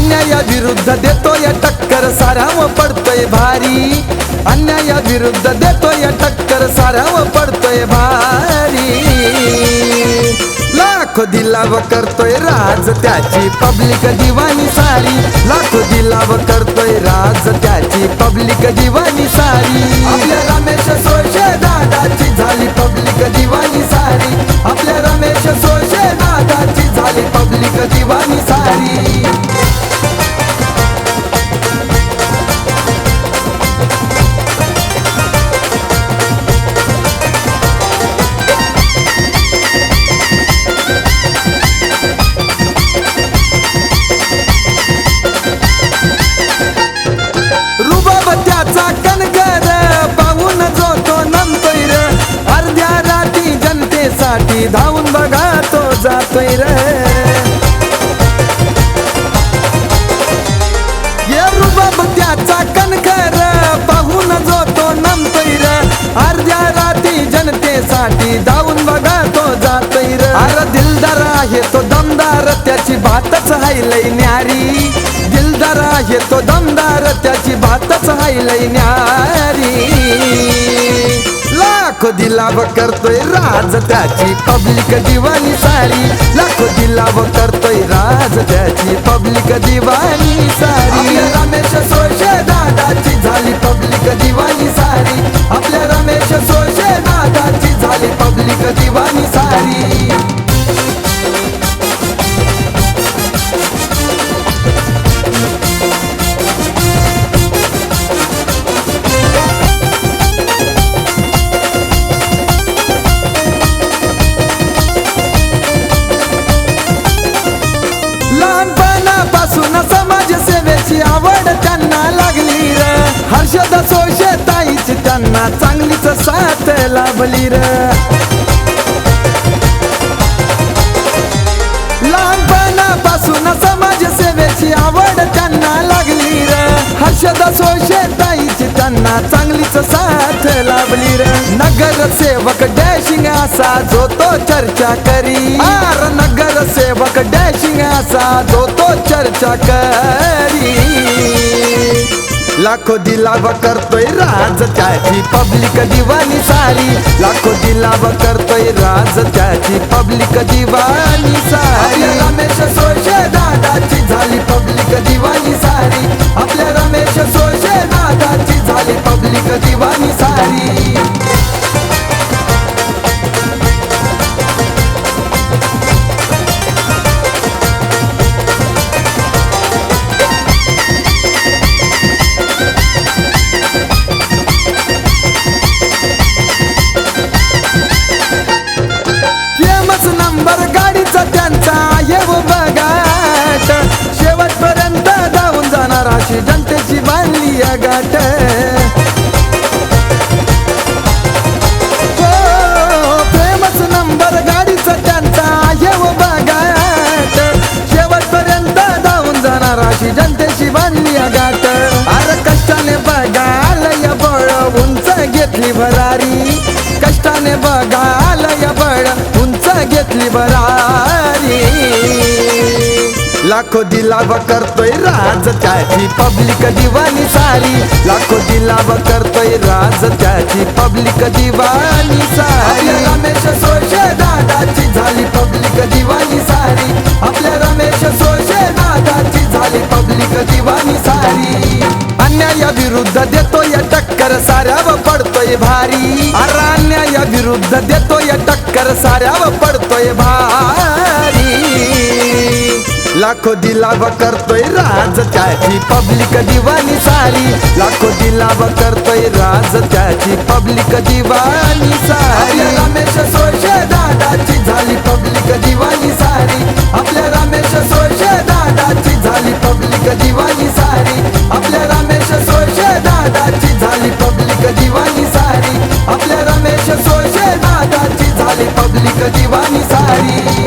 अन्यायाविरुद्ध देतोय टक्कर साऱ्याव पडतोय भारी, अन्यायाविरुद्ध देतोय टक्कर साऱ्याव पडतोय भारी। लाखो दिलाव करतोय राज त्याची पब्लिक दिवाणी सारी, लाखो दिलाव करतोय राज त्याची पब्लिक दिवाणी सारी। आपल्या रमेश सोळशे दादाची झाली पब्लिक दिवाणी सारी, आपल्या रमेश सोळशे दादाची झाली पब्लिक दिवाणी सारी। त्याचा कणकर पाहून जो तो नमतोय र, अर्ध्या रात्री जनतेसाठी धावून बघा तो जातोय र। ये रुबाब त्याचा कणकर पाहून जो तो नमतोय र, अर्ध्या रात्री जनतेसाठी धावून बघा तो जातोय र। अरे दिलदार आहे तो दमदार त्याची बातच आहे लय न्यारी, दिलदार आहे तो दमदार त्याची बातच आहे लय न्यारी। लाखो दिलाव करतोय राज त्याची पब्लिक दिवाणी सारी, लाखो दिलाव करतोय राज त्याची पब्लिक दिवाणी सारी। रमेश सोळशे दादाची झाली पब्लिक दिवाणी सारी, आपल्या रमेश सोळशे दादाची झाली पब्लिक दिवाणी सारी। लहानपणापासून समाजसेवेची आवड त्यांना लागली र, हर्षद सोळशे ताईची त्यांना चांगलीच साथ लाभली र। लहानपणापासून समाजसेवेची आवड त्यांना लागली र, हर्षद सोळशे ताईची त्यांना चांगलीच साथ लाभली र। नगरसेवक डॅशिंग असा जो तो चर्चा करी, आर नगरसेवक डॅशिंग असा जो तो चर्चा करी। लाखो दिलाव करतोय राज त्याची पब्लिक दिवाणी सारी, लाखो दिलाव करतोय राज त्याची पब्लिक दिवाणी सारी। रमेश सोळशे दादाची झाली पब्लिक दिवाणी सारी, आपल्या रमेश सोळशे दादाची झाली पब्लिक दिवाणी सारी। नंबर गाडीचा त्यांचा आहे वो बघाट, शेवटपर्यंत धावून जाणार अशी जनतेची बांधली या गाठ। फेमस नंबर गाडीचा त्यांचा आहे वो बघाट, शेवटपर्यंत धावून जाणार अशी जनतेची बांधली या गाठ। अरे कष्टाने बघा आलय बळ उंच घेतली भरारी, कष्टाने बघा आलय बळ उंच घेतली भरारी। लाखो दिलाव करतोय राज त्याची पब्लिक दिवाणी सारी, लाखो दिलाव करतोय राज त्याची पब्लिक दिवाणी सारी। रमेश सोळशे दादाची झाली पब्लिक दिवाणी सारी, आपल्या रमेश सोळशे दादाची झाली पब्लिक दिवाणी सारी। अन्यायाविरुद्ध देतोय टक्कर साऱ्याव पडतोय भारी, अरे अन्यायाविरुद्ध देतोय टक्कर साऱ्याव पडतोय भारी। लाखो दिलाव करतोय राज त्याची पब्लिक दिवाणी सारी, लाखो दिलाव करतोय राज त्याची पब्लिक दिवाणी सारी। रमेश सोळशे दादाची झाली पब्लिक दिवाणी सारी, आपल्या रमेश सोळशे दादाची झाली पब्लिक दिवाणी सारी, आपल्या रमेश सोळशे दादाची झाली पब्लिक दिवाणी सारी, आपल्या रमेश सोळशे दादाची झाली पब्लिक दिवाणी सारी।